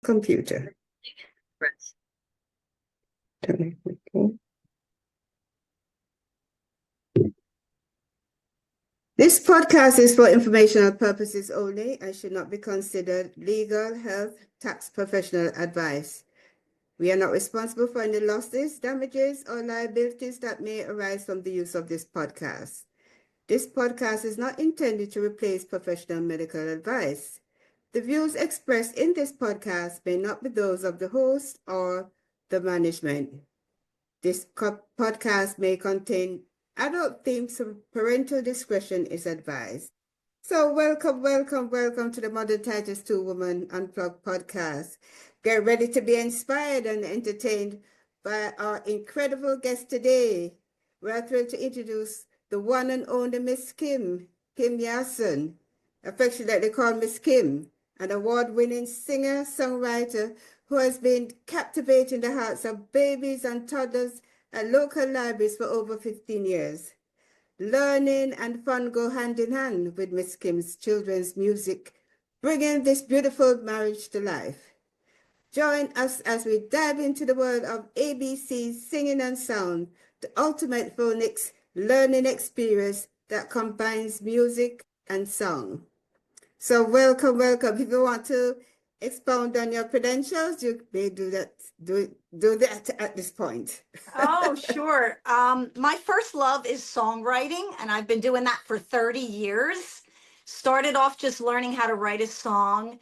computer. This podcast is for informational purposes only and should not be considered legal, health, tax, professional advice. We are not responsible for any losses, damages, or liabilities that may arise from the use of this podcast. This podcast is not intended to replace professional medical advice. The views expressed in this podcast may not be those of the host or the management. This podcast may contain adult themes, so parental discretion is advised. So welcome to the Modern Titles 2 Woman Unplugged podcast. Get ready to be inspired and entertained by our incredible guest today. We are thrilled to introduce the one and only Miss Kim Yassen, affectionately called Miss Kim, an award-winning singer-songwriter who has been captivating the hearts of babies and toddlers at local libraries for over 15 years. Learning and fun go hand in hand with Miss Kim's children's music, bringing this beautiful marriage to life. Join us as we dive into the world of ABC's singing and sound, the ultimate phonics learning experience that combines music and song. So welcome. If you want to expound on your credentials, you may do that at this point. Oh, sure. My first love is songwriting, and I've been doing that for 30 years. Started off just learning how to write a song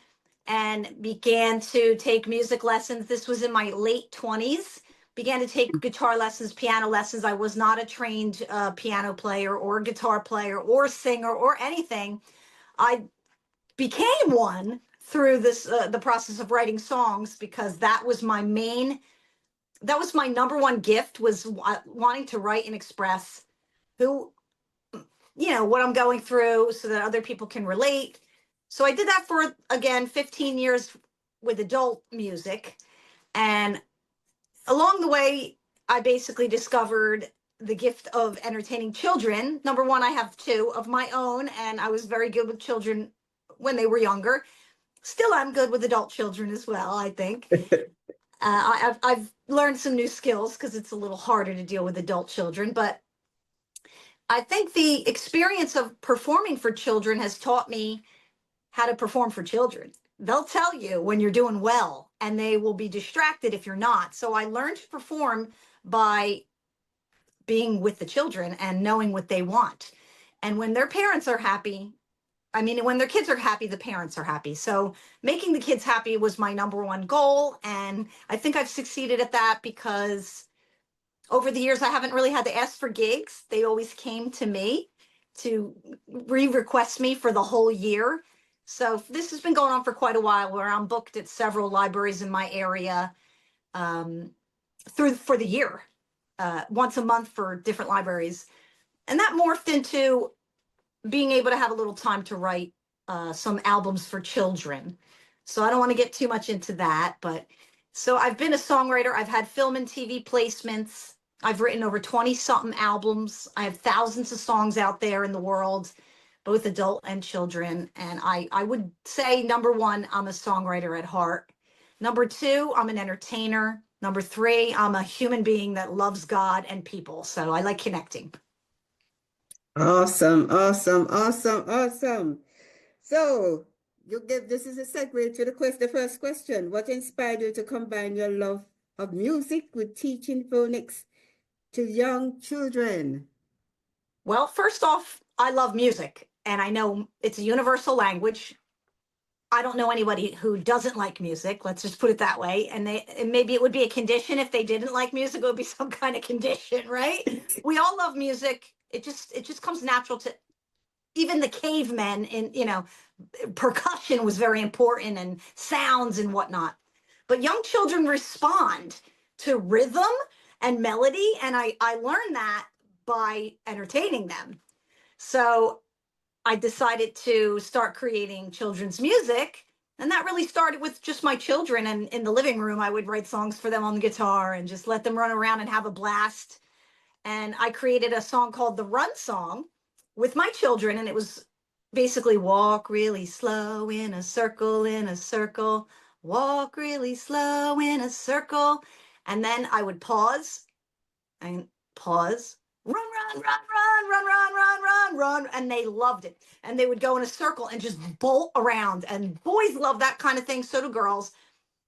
and began to take music lessons. This was in my late 20s. Began to take guitar lessons, piano lessons. I was not a trained piano player or guitar player or singer or anything. I became one through this the process of writing songs, because that was my number one gift, was wanting to write and express what I'm going through so that other people can relate. So I did that for, again, 15 years with adult music. And along the way, I basically discovered the gift of entertaining children. Number one, I have two of my own, and I was very good with children when they were younger. Still, I'm good with adult children as well, I think. I've learned some new skills because it's a little harder to deal with adult children, but I think the experience of performing for children has taught me how to perform for children. They'll tell you when you're doing well, and they will be distracted if you're not. So I learned to perform by being with the children and knowing what they want. And when their parents are happy, when their kids are happy, the parents are happy. So making the kids happy was my number one goal. And I think I've succeeded at that, because over the years, I haven't really had to ask for gigs. They always came to me to request me for the whole year. So this has been going on for quite a while, where I'm booked at several libraries in my area for the year, once a month for different libraries. And that morphed into being able to have a little time to write some albums for children. So I don't want to get too much into that, but so I've been a songwriter. I've had film and TV placements. I've written over 20-something albums. I have thousands of songs out there in the world, both adult and children. And I would say, number one, I'm a songwriter at heart. Number two, I'm an entertainer. Number three, I'm a human being that loves God and people. So I like connecting. Awesome. So this is a segue to the first question. What inspired you to combine your love of music with teaching phonics to young children? Well, first off, I love music, and I know it's a universal language. I don't know anybody who doesn't like music. Let's just put it that way. And maybe it would be a condition if they didn't like music. It would be some kind of condition, right? We all love music. It just comes natural to even the cavemen. Percussion was very important, and sounds and whatnot. But young children respond to rhythm and melody, and I learned that by entertaining them. So I decided to start creating children's music, and that really started with just my children. And in the living room, I would write songs for them on the guitar and just let them run around and have a blast. And I created a song called the Run Song with my children, and it was basically walk really slow in a circle, walk really slow in a circle. And then I would pause and pause, run, run, run, run, run, run, run, run, run. And they loved it. And they would go in a circle and just bolt around. And boys love that kind of thing. So do girls.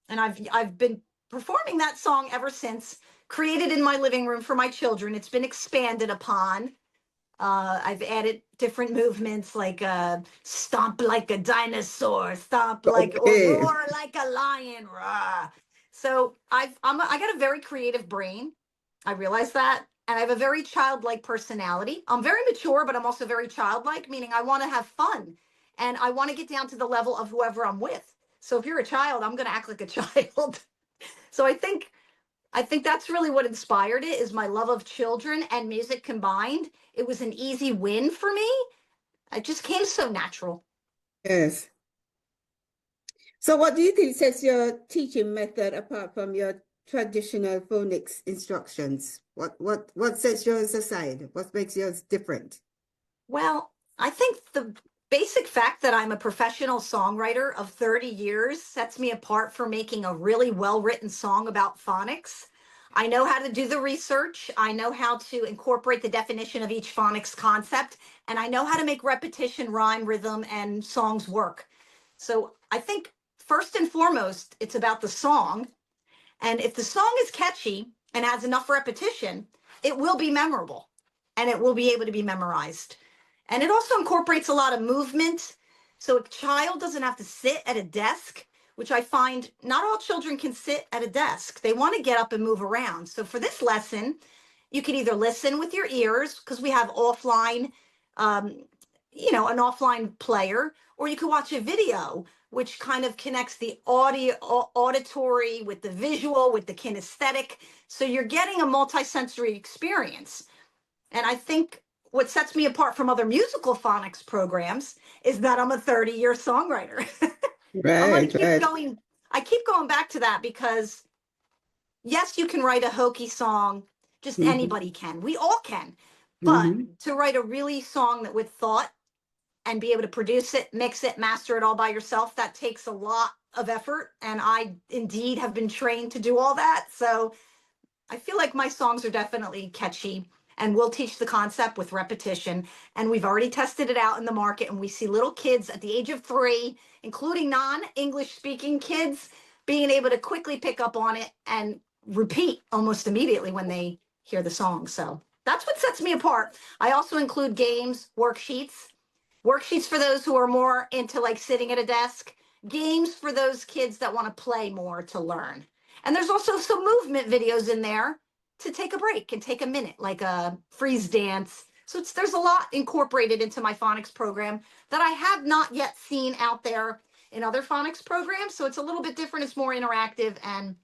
And I've been performing that song ever since, created in my living room for my children. It's been expanded upon. I've added different movements like stomp like a dinosaur, stomp like, or Okay. roar like a lion, rah. So I got a very creative brain. I realize that. And I have a very childlike personality. I'm very mature, but I'm also very childlike, meaning I want to have fun and I want to get down to the level of whoever I'm with. So if you're a child, I'm going to act like a child. So I think that's really what inspired it, is my love of children and music combined. It was an easy win for me. It just came so natural. Yes. So what do you think sets your teaching method apart from your traditional phonics instructions? What sets yours aside? What makes yours different? Well, I think the basic fact that I'm a professional songwriter of 30 years sets me apart for making a really well-written song about phonics. I know how to do the research. I know how to incorporate the definition of each phonics concept, and I know how to make repetition, rhyme, rhythm, and songs work. So I think first and foremost, it's about the song. And if the song is catchy and has enough repetition, it will be memorable and it will be able to be memorized. And it also incorporates a lot of movement. So a child doesn't have to sit at a desk, which I find not all children can sit at a desk. They want to get up and move around. So for this lesson, you could either listen with your ears, because we have offline, um, an offline player, or you could watch a video, which kind of connects the auditory with the visual, with the kinesthetic. So you're getting a multisensory experience. And I think what sets me apart from other musical phonics programs is that I'm a 30-year songwriter. I'm going Right, to keep right. going. I keep going back to that because yes, you can write a hokey song. Just Hmm. anybody can. We all can. But Hmm. to write a really song that with thought and be able to produce it, mix it, master it all by yourself, that takes a lot of effort. And I indeed have been trained to do all that. So I feel like my songs are definitely catchy, and we'll teach the concept with repetition. And we've already tested it out in the market, and we see little kids at the age of 3, including non-English speaking kids, being able to quickly pick up on it and repeat almost immediately when they hear the song. So that's what sets me apart. I also include games, worksheets for those who are more into like sitting at a desk, games for those kids that want to play more to learn. And there's also some movement videos in there to take a break and take a minute, like a freeze dance. So there's a lot incorporated into my phonics program that I have not yet seen out there in other phonics programs. So it's a little bit different. It's more interactive. And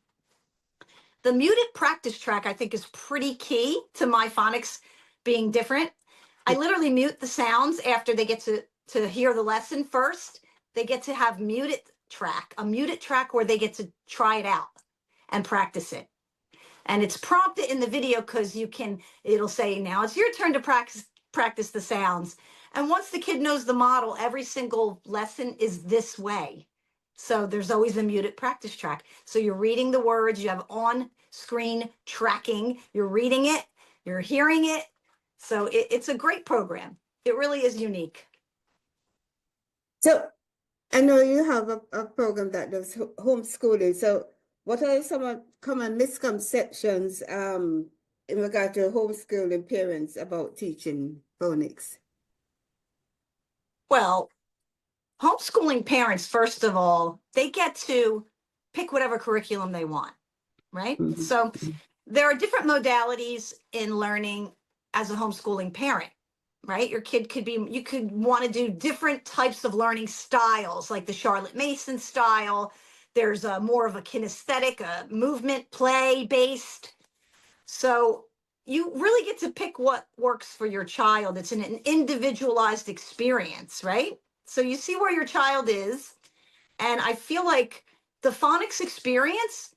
the muted practice track, I think, is pretty key to my phonics being different. I literally mute the sounds after they get to hear the lesson first. They get to have a muted track where they get to try it out and practice it. And it's prompted in the video because it'll say, now it's your turn to practice the sounds. And once the kid knows the model, every single lesson is this way. So there's always a muted practice track. So you're reading the words, you have on screen tracking, you're reading it, you're hearing it. So it's a great program. It really is unique. So I know you have a program that does homeschooling. So what are some common misconceptions in regard to homeschooling parents about teaching phonics? Well, homeschooling parents, first of all, they get to pick whatever curriculum they want, right? Mhm. So there are different modalities in learning as a homeschooling parent, right? You could want to do different types of learning styles, like the Charlotte Mason style. There's more of a kinesthetic, a movement play based. So you really get to pick what works for your child. It's an individualized experience, right? So you see where your child is. And I feel like the phonics experience,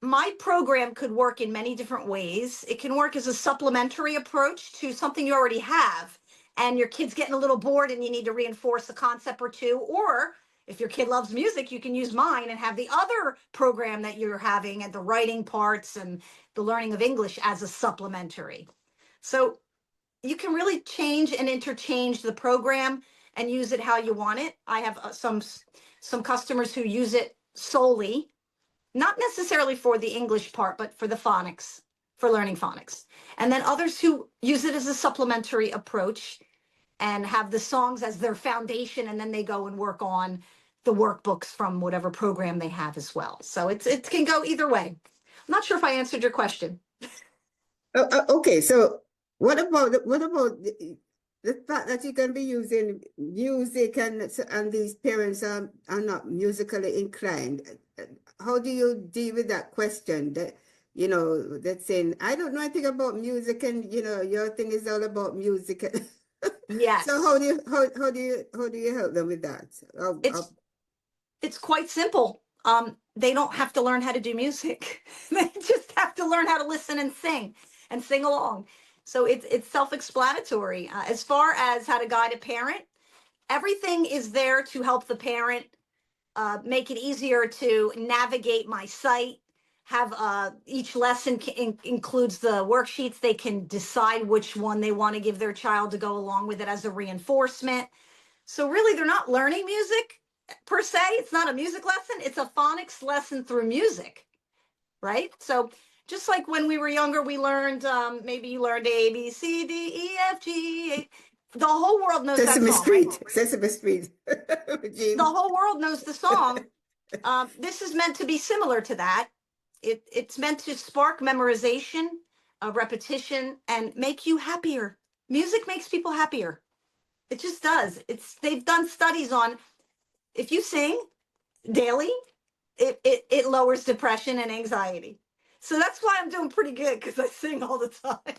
my program could work in many different ways. It can work as a supplementary approach to something you already have, and your kid's getting a little bored and you need to reinforce a concept or two, or If your kid loves music, you can use mine and have the other program that you're having and the writing parts and the learning of English as a supplementary. So you can really change and interchange the program and use it how you want it. I have some customers who use it solely, not necessarily for the English part, but for the phonics, for learning phonics. And then others who use it as a supplementary approach and have the songs as their foundation, and then they go and work on the workbooks from whatever program they have as well. So it can go either way. I'm not sure if I answered your question. Okay, so what about the fact that you're going to be using music and these parents are not musically inclined? How do you deal with that question that, that's saying, I don't know anything about music, and your thing is all about music. Yes. So how do you help them with that? It's quite simple. They don't have to learn how to do music. They just have to learn how to listen and sing along. So it's self-explanatory. As far as how to guide a parent, everything is there to help the parent make it easier to navigate my site. Have each lesson includes the worksheets. They can decide which one they want to give their child to go along with it as a reinforcement. So really, they're not learning music per se. It's not a music lesson. It's a phonics lesson through music, right? So just like when we were younger, we learned, maybe you learned A, B, C, D, E, F, G. The whole world knows Sesame that song. Street, right? Sesame Street. The whole world knows the song. This is meant to be similar to that. It's meant to spark memorization, repetition, and make you happier. Music makes people happier. It just does. They've done studies on if you sing daily, it lowers depression and anxiety. So that's why I'm doing pretty good, because I sing all the time.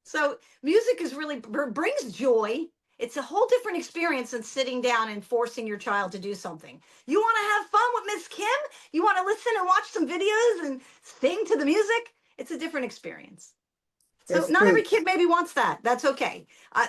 So music is really brings joy. It's a whole different experience than sitting down and forcing your child to do something. You want to have fun with Miss Kim? You want to listen and watch some videos and sing to the music? It's a different experience. So not every kid maybe wants that. That's okay.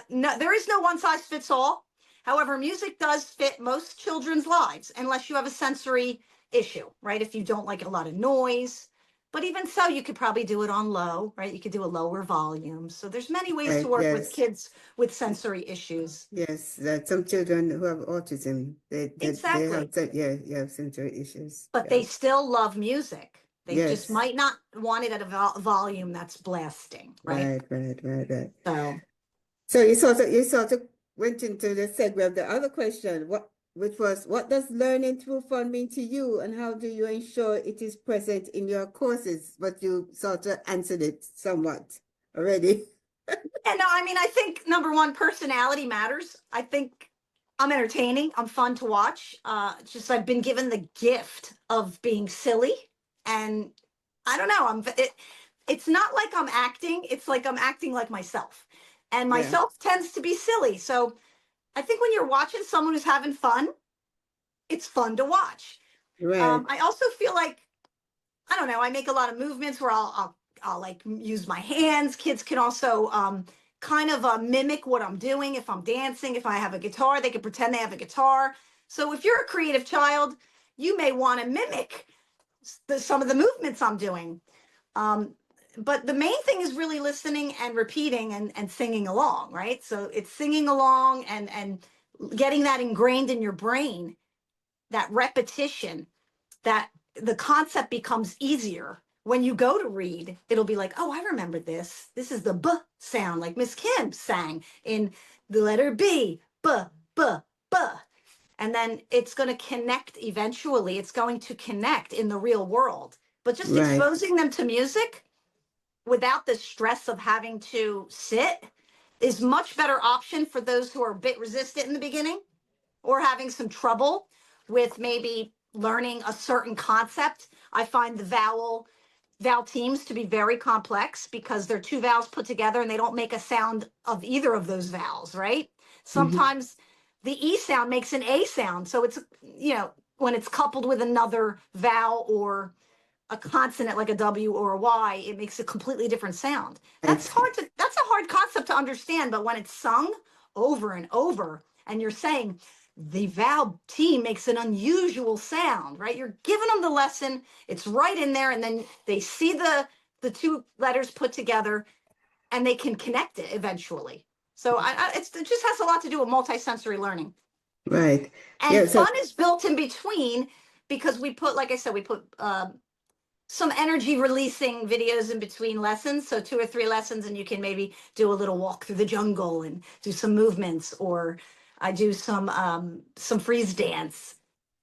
No, there is no one size fits all. However, music does fit most children's lives, unless you have a sensory issue, right? If you don't like a lot of noise. But even so, you could probably do it on low, right? You could do a lower volume. So there's many ways to work with kids with sensory issues. Yes, that some children who have autism, they have sensory issues. But they still love music. They just might not want it at a volume that's blasting, right? Right. So you sort of went into the segue of the other question, which was, what does learning through fun mean to you, and how do you ensure it is present in your courses? But you sort of answered it somewhat already. And no, I mean, I think number one, personality matters. I think I'm entertaining. I'm fun to watch. Just I've been given the gift of being silly, and I don't know. It's not like I'm acting. It's like I'm acting like myself, and myself tends to be silly. So I think when you're watching someone who's having fun, it's fun to watch. Right. I also feel like, I don't know, I make a lot of movements where I'll like use my hands. Kids can also kind of mimic what I'm doing. If I'm dancing, if I have a guitar, they can pretend they have a guitar. So if you're a creative child, you may want to mimic some of the movements I'm doing. But the main thing is really listening and repeating and singing along, right? So it's singing along and getting that ingrained in your brain, that repetition, that the concept becomes easier. When you go to read, it'll be like, oh, I remember this. This is the B sound, like Miss Kim sang in the letter B, B, B, B. And then it's going to connect eventually. It's going to connect in the real world. But just exposing them to music without the stress of having to sit is much better option for those who are a bit resistant in the beginning or having some trouble with maybe learning a certain concept. I find the vowel teams to be very complex because they're two vowels put together and they don't make a sound of either of those vowels, right? Sometimes the E sound makes an A sound. So it's, when it's coupled with another vowel or a consonant like a W or a Y, it makes a completely different sound. That's a hard concept to understand, but when it's sung over and over and you're saying the vowel T makes an unusual sound, right? You're giving them the lesson, it's right in there, and then they see the two letters put together and they can connect it eventually. So it just has a lot to do with multisensory learning. Right. And Yeah. fun is built in between because we put, like I said, we put some energy releasing videos in between lessons. So 2 or 3 lessons, and you can maybe do a little walk through the jungle and do some movements, or I do some freeze dance.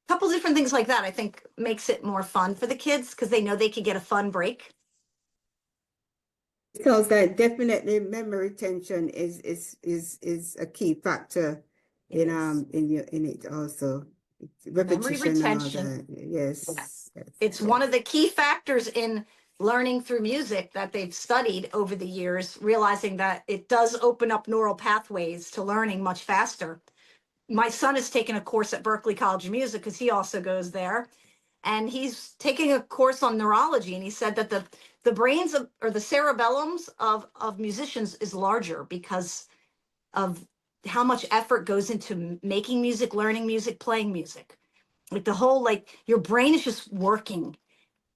A couple different things like that, I think makes it more fun for the kids because they know they can get a fun break. Because that definitely memory retention is a key factor in it also. Memory Repetition and all retention. that. Yes. Yes. It's Yes. one of the key factors in learning through music that they've studied over the years, realizing that it does open up neural pathways to learning much faster. My son has taken a course at Berklee College of Music because he also goes there. And he's taking a course on neurology. And he said that the brains of, or the cerebellums of musicians is larger because of how much effort goes into making music, learning music, playing music. Like the whole, like your brain is just working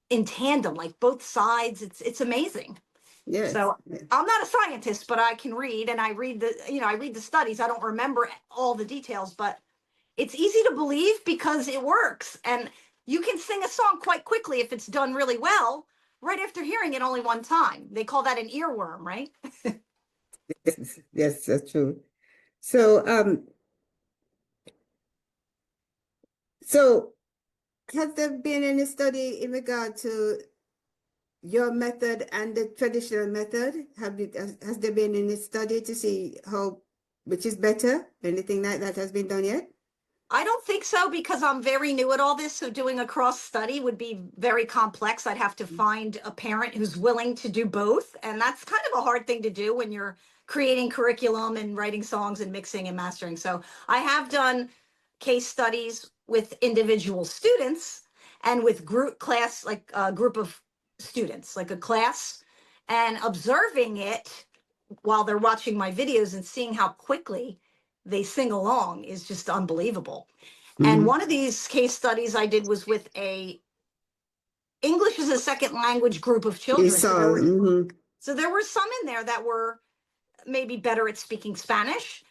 in tandem, like both sides. It's amazing. Yes. So Yes. I'm not a scientist, but I can read, and I read the studies. I don't remember all the details, but it's easy to believe because it works. And you can sing a song quite quickly if it's done really well, right after hearing it only one time. They call that an earworm, right? Yes, yes, that's true. So, so has there been any study in regard to your method and the traditional method? Has there been any study to see which is better? Anything like that has been done yet? I don't think so because I'm very new at all this. So doing a cross study would be very complex. I'd have to find a parent who's willing to do both. And that's kind of a hard thing to do when you're creating curriculum and writing songs and mixing and mastering. So I have done case studies with individual students and with group class, like a group of students, like a class, and observing it while they're watching my videos and seeing how quickly they sing along is just unbelievable. And one of these case studies I did was with a English as a second language group of children. So there were some in there that were maybe better at speaking Spanish,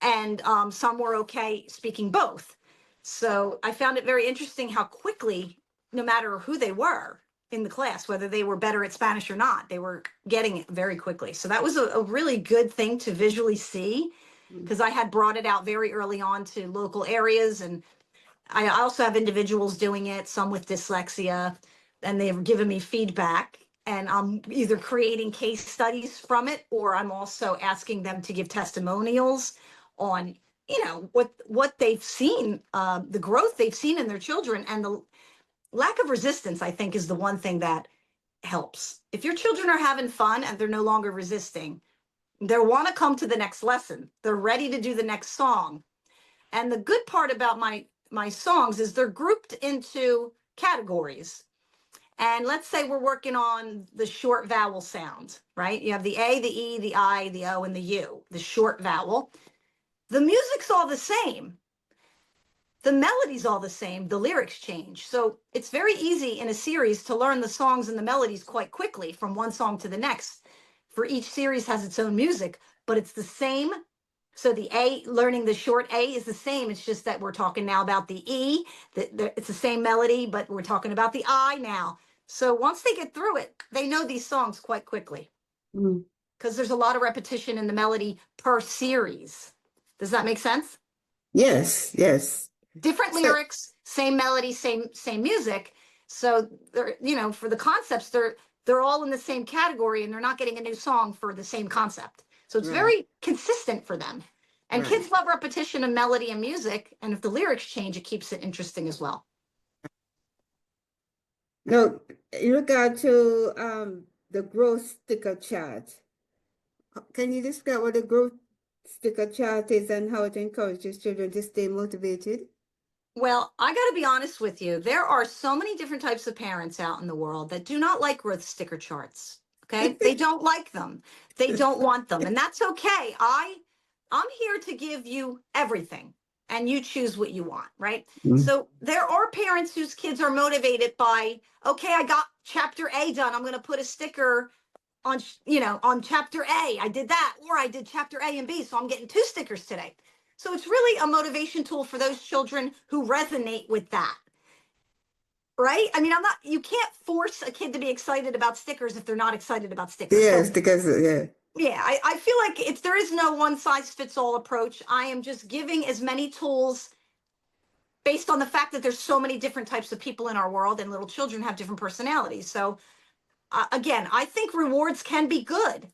and some were okay speaking both. So I found it very interesting how quickly, no matter who they were in the class, whether they were better at Spanish or not, they were getting it very quickly. So that was a really good thing to visually see because I had brought it out very early on to local areas. And I also have individuals doing it, some with dyslexia, and they've given me feedback. And I'm either creating case studies from it, or I'm also asking them to give testimonials on, what they've seen, the growth they've seen in their children, and the lack of resistance, I think, is the one thing that helps. If your children are having fun and they're no longer resisting, they want to come to the next lesson. They're ready to do the next song. And the good part about my songs is they're grouped into categories. And let's say we're working on the short vowel sound, right? You have the A, the E, the I, the O, and the U, the short vowel. The music's all the same. The melody's all the same. The lyrics change. So it's very easy in a series to learn the songs and the melodies quite quickly from one song to the next. For each series has its own music, but it's the same. So the A, learning the short A is the same. It's just that we're talking now about the E. It's the same melody, but we're talking about the I now. So once they get through it, they know these songs quite quickly because there's a lot of repetition in the melody per series. Does that make sense? Yes, yes. Different lyrics, same melody, same music. So they're, for the concepts, they're all in the same category, and they're not getting a new song for the same concept. So it's very consistent for them. And kids love repetition of melody and music. And if the lyrics change, it keeps it interesting as well. Now, in regard to the growth sticker chart, can you describe what the growth sticker chart is and how it encourages children to stay motivated? Well, I got to be honest with you. There are so many different types of parents out in the world that do not like growth sticker charts. Okay. They don't like them. They don't want them. And that's okay. I'm here to give you everything. and you choose what you want, right? Mm. So there are parents whose kids are motivated by, okay, I got chapter A done. I'm going to put a sticker on, on chapter A. I did that, or I did chapter A and B. So I'm getting 2 stickers today. So it's really a motivation tool for those children who resonate with that. Right? I mean, you can't force a kid to be excited about stickers if they're not excited about stickers. Yes, So, because yeah, I feel like there is no one size fits all approach. I am just giving as many tools based on the fact that there's so many different types of people in our world, and little children have different personalities. So again, I think rewards can be good,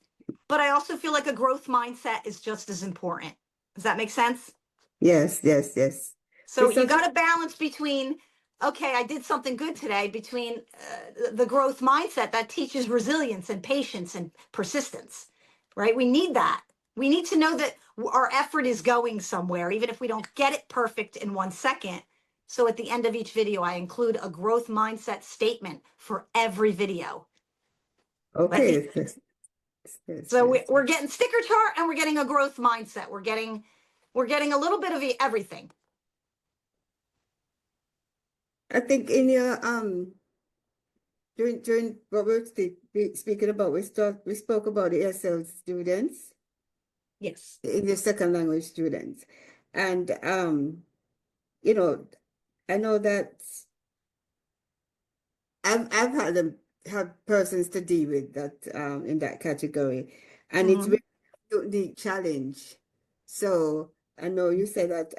but I also feel like a growth mindset is just as important. Does that make sense? yes, yes, yes. So you got to balance between, okay, I did something good today, between the growth mindset that teaches resilience and patience and persistence, right? We need that. We need to know that our effort is going somewhere, even if we don't get it perfect in 1 second. So at the end of each video, I include a growth mindset statement for every video. Okay. Yes, So yes. we're getting sticker chart and we're getting a growth mindset. We're getting a little bit of everything. I think in your during what we're speaking about, we spoke about the ESL students. Yes. English second language students, and you know, I know that I've had them have persons to deal with that in that category, and it's really the challenge. So I know you said that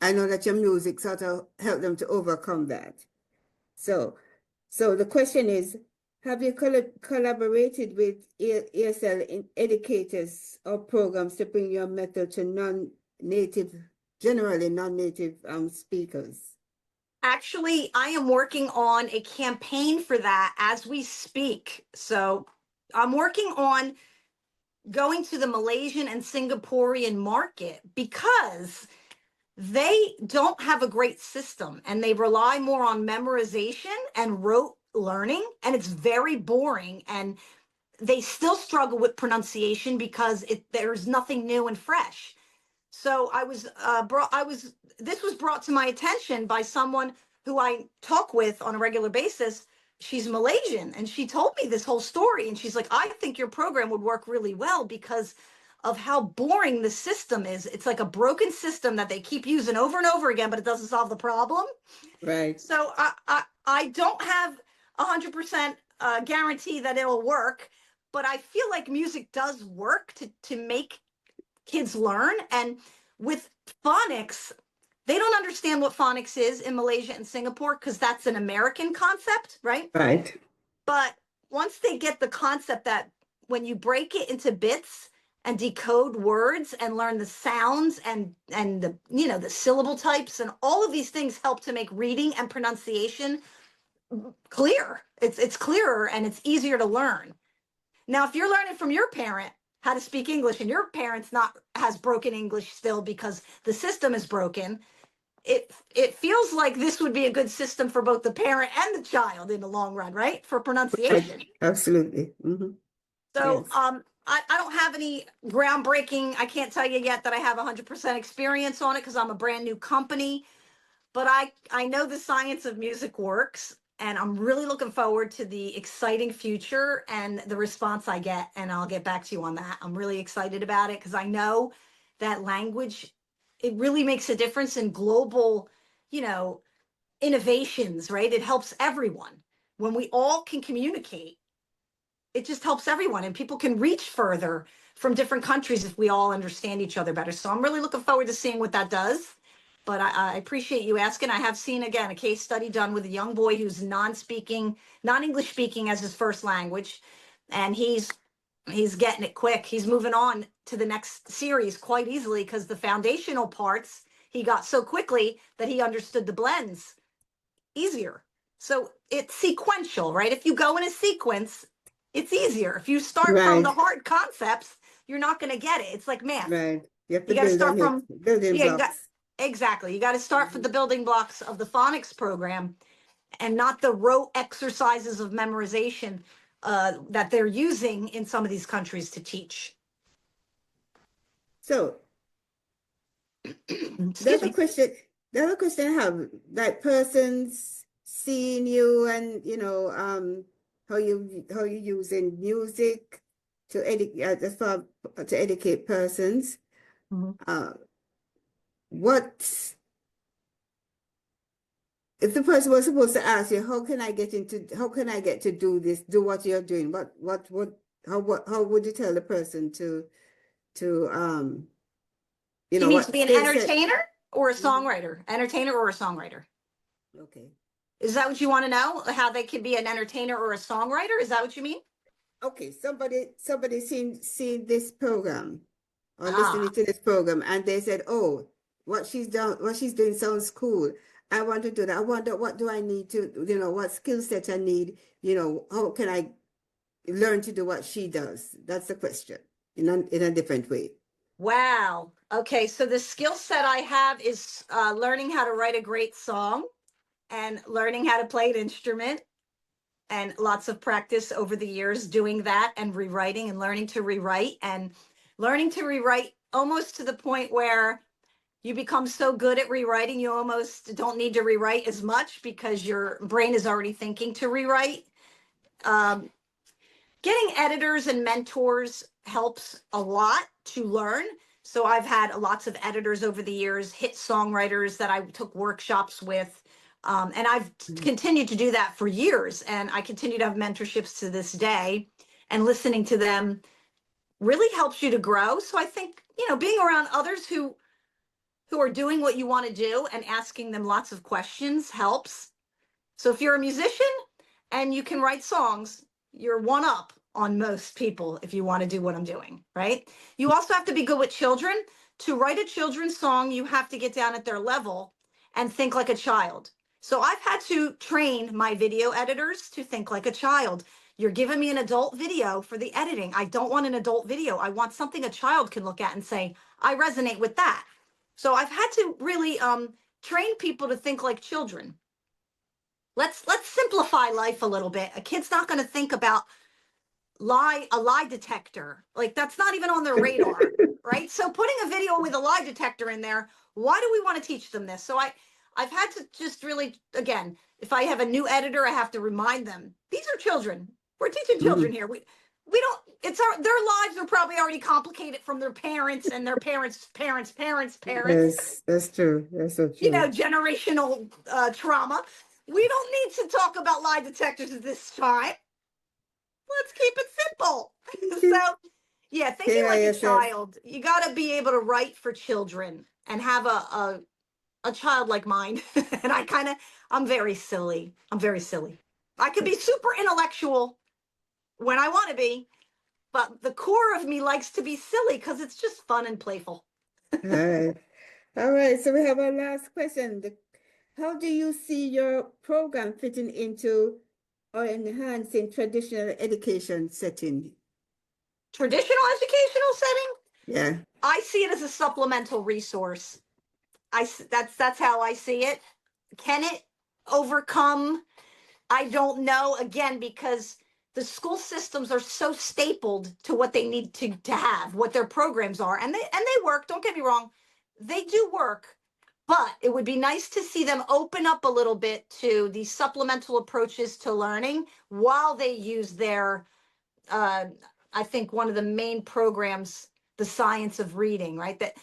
I know that your music sort of helped them to overcome that. So the question is, have you collaborated with ESL educators or programs to bring your method to generally non-native speakers? Actually, I am working on a campaign for that as we speak. So I'm working on going to the Malaysian and Singaporean market because they don't have a great system and they rely more on memorization and rote learning, and it's very boring, and they still struggle with pronunciation because there's nothing new and fresh. So this was brought to my attention by someone who I talk with on a regular basis. She's Malaysian, and she told me this whole story, and she's like, I think your program would work really well because of how boring the system is. It's like a broken system that they keep using over and over again, but it doesn't solve the problem. Right. So I don't have 100% guarantee that it'll work, but I feel like music does work to make kids learn. And with phonics, they don't understand what phonics is in Malaysia and Singapore because that's an American concept, right? Right. But once they get the concept that when you break it into bits and decode words and learn the sounds and the the syllable types and all of these things help to make reading and pronunciation clear. It's clearer and it's easier to learn. Now, if you're learning from your parent how to speak English and your parent's not has broken English still because the system is broken, it feels like this would be a good system for both the parent and the child in the long run, right? For pronunciation. Absolutely. Mm-hmm. So Yes. I don't have any groundbreaking. I can't tell you yet that I have 100% experience on it because I'm a brand new company. But I know the science of music works, and I'm really looking forward to the exciting future and the response I get. And I'll get back to you on that. I'm really excited about it because I know that language, it really makes a difference in global, innovations, right? It helps everyone. When we all can communicate, it just helps everyone, and people can reach further from different countries if we all understand each other better. So I'm really looking forward to seeing what that does. But I appreciate you asking. I have seen, again, a case study done with a young boy who's non-English speaking as his first language, and he's getting it quick. He's moving on to the next series quite easily because the foundational parts he got so quickly that he understood the blends easier. So it's sequential, right? If you go in a sequence, it's easier. If you start from the Right. hard concepts, you're not going to get it. It's like math. Right. You have to You got to build start on it. from, Building yeah, blocks. exactly. You got to start from the building blocks of the phonics program and not the rote exercises of memorization that they're using in some of these countries to teach. So Excuse me. The other question I have, like persons seeing you and how you using music to educate persons. Uh, what if the person was supposed to ask you, how can I get to do what you're doing? How would you tell the person to She needs to what be an skill set? entertainer or a songwriter, entertainer or a songwriter. Okay. Is that what you want to know? How they could be an entertainer or a songwriter? Is that what you mean? Okay, somebody seen this program or Ah, listening to this program and they said, "Oh, what she's doing sounds cool. I want to do that. I wonder what do I need to, what skill set I need, how can I learn to do what she does?" That's the question in a different way. wow. Okay, so the skill set I have is learning how to write a great song and learning how to play an instrument and lots of practice over the years doing that and rewriting and learning to rewrite almost to the point where you become so good at rewriting you almost don't need to rewrite as much because your brain is already thinking to rewrite. um, Getting editors and mentors helps a lot to learn. So I've had lots of editors over the years, hit songwriters that I took workshops with. And I've continued to do that for years. And I continue to have mentorships to this day. And listening to them really helps you to grow. So I think, being around others who are doing what you want to do and asking them lots of questions helps. So if you're a musician and you can write songs, you're one up on most people if you want to do what I'm doing, right? You also have to be good with children. To write a children's song, you have to get down at their level and think like a child. So I've had to train my video editors to think like a child. You're giving me an adult video for the editing. I don't want an adult video. I want something a child can look at and say, I resonate with that. So I've had to really train people to think like children. Let's simplify life a little bit. A kid's not going to think about a lie detector. Like that's not even on their radar, right? So putting a video with a lie detector in there, why do we want to teach them this? So I've had to just really, again, if I have a new editor, I have to remind them, these are children. We're teaching children here. We don't, their lives are probably already complicated from their parents and their parents. Yes, that's true. That's so true. Generational trauma. We don't need to talk about lie detectors at this time. Let's keep it simple. So, yeah, thinking like a KISS. child. You got to be able to write for children and have a childlike mind. And I'm very silly. I'm very silly. I could be super intellectual when I want to be, but the core of me likes to be silly because it's just fun and playful. All right. All right. So we have our last question. How do you see your program fitting into or enhancing traditional education setting? Traditional educational setting? Yeah. I see it as a supplemental resource. That's how I see it. Can it overcome? I don't know. Again, because the school systems are so stapled to what they need to have, what their programs are, and they work. Don't get me wrong, they do work. But it would be nice to see them open up a little bit to these supplemental approaches to learning while they use their I think one of the main programs, the science of reading, right? That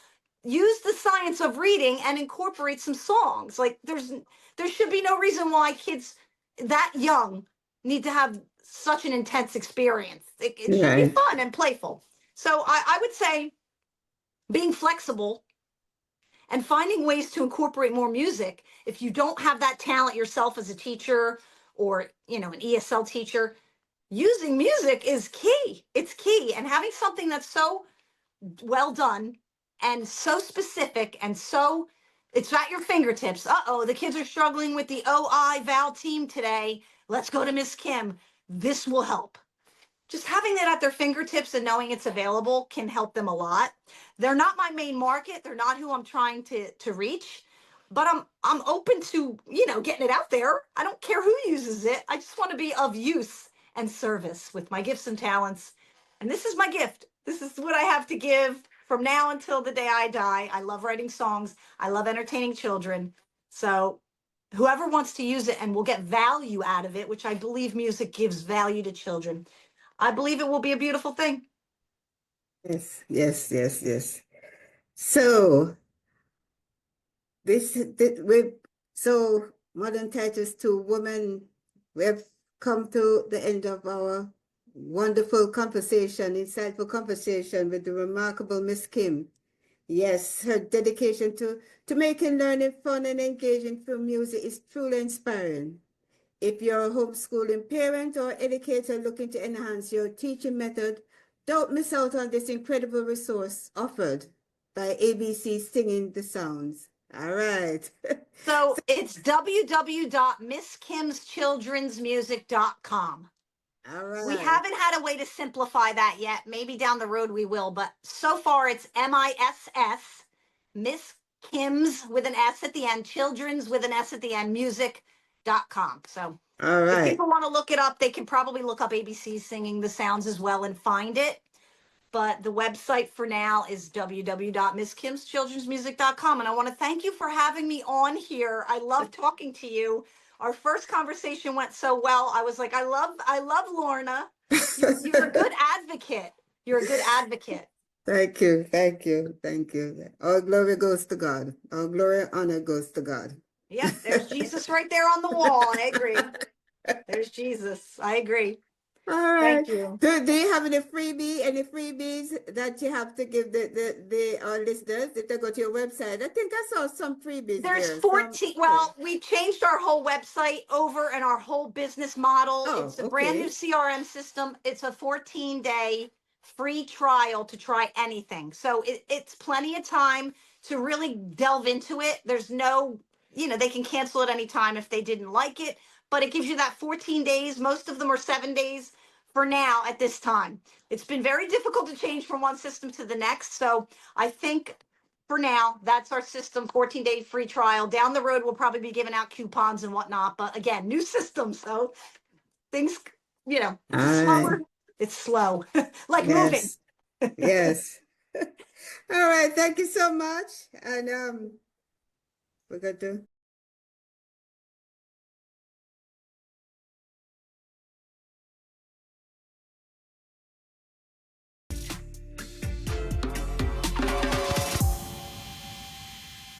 use the science of reading and incorporate some songs. Like there should be no reason why kids that young need to have such an intense experience. It should be Right. fun and playful. So I would say being flexible and finding ways to incorporate more music. If you don't have that talent yourself as a teacher or an ESL teacher, using music is key. It's key. And having something that's so well done and so specific and so it's at your fingertips. Uh-oh, the kids are struggling with the OI Val team today. Let's go to Miss Kim. This will help. Just having it at their fingertips and knowing it's available can help them a lot. They're not my main market. They're not who I'm trying to reach, but I'm open to, getting it out there. I don't care who uses it. I just want to be of use and service with my gifts and talents. And this is my gift. This is what I have to give. from now until the day I die. I love writing songs. I love entertaining children. So whoever wants to use it and will get value out of it, which I believe music gives value to children, I believe it will be a beautiful thing. Yes, yes, yes, yes. So so Modern Titles to Women, we have come to the end of our wonderful conversation, insightful conversation with the remarkable Miss Kim. Yes, her dedication to making learning fun and engaging through music is truly inspiring. If you're a homeschooling parent or educator looking to enhance your teaching method, don't miss out on this incredible resource offered by ABC Singing the Sounds. All right. So it's www.misskimschildrensmusic.com. All right. We haven't had a way to simplify that yet. Maybe down the road we will, but so far it's MISS, Miss Kim's with an S at the end, children's with an S at the end, music.com. So All if right. people want to look it up, they can probably look up ABC Singing the Sounds as well and find it. But the website for now is www.misskimschildrensmusic.com. And I want to thank you for having me on here. I love talking to you. Our first conversation went so well. I was like, I love Lorna. You're a good advocate. You're a good advocate. Thank you, thank you, thank you. All glory goes to God. All glory and honor goes to God. Yep, there's Jesus right there on the wall. I agree. There's Jesus. I agree. All right. Thank you. Do you have any freebies that you have to give the our listeners if they go to your website? I think I saw some freebies There's there. 14. Well, we changed our whole website over and our whole business model. Oh, It's a brand new CRM system. It's a 14-day free trial to try anything. So it's plenty of time to really delve into it. There's no, they can cancel at any time if they didn't like it, but it gives you that 14 days. Most of them are 7 days for now at this time. It's been very difficult to change from one system to the next. So I think for now, that's our system, 14-day free trial. Down the road, we'll probably be giving out coupons and whatnot. But again, new system. So things, all slower. right. It's slow, like moving. Yes. Yes. All right. Thank you so much. And we're going to